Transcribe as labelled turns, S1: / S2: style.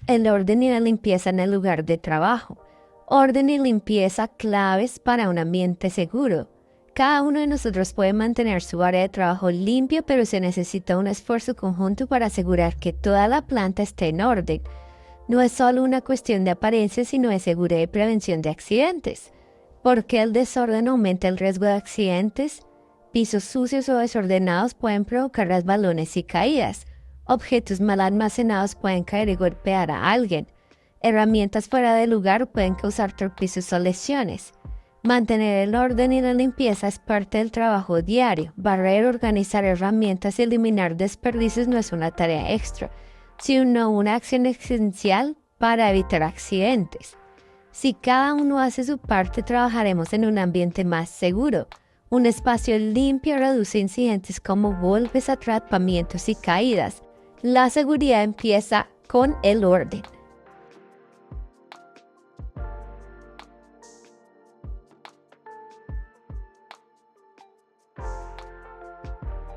S1: El orden y la limpieza en el lugar de trabajo. Orden y limpieza claves para un ambiente seguro. Cada uno de nosotros puede mantener su área de trabajo limpia, pero se necesita un esfuerzo conjunto para asegurar que toda la planta esté en orden. No es solo una cuestión de apariencia, sino de seguridad y prevención de accidentes. ¿Por qué el desorden aumenta el riesgo de accidentes? Pisos sucios o desordenados pueden provocar resbalones y caídas. Objetos mal almacenados pueden caer y golpear a alguien. Herramientas fuera de lugar pueden causar tropiezos o lesiones. Mantener el orden y la limpieza es parte del trabajo diario. Barrer, organizar herramientas y eliminar desperdicios no es una tarea extra, sino una acción esencial para evitar accidentes. Si cada uno hace su parte, trabajaremos en un ambiente más seguro. Un espacio limpio reduce incidentes como golpes, atrapamientos y caídas. La seguridad empieza con el orden.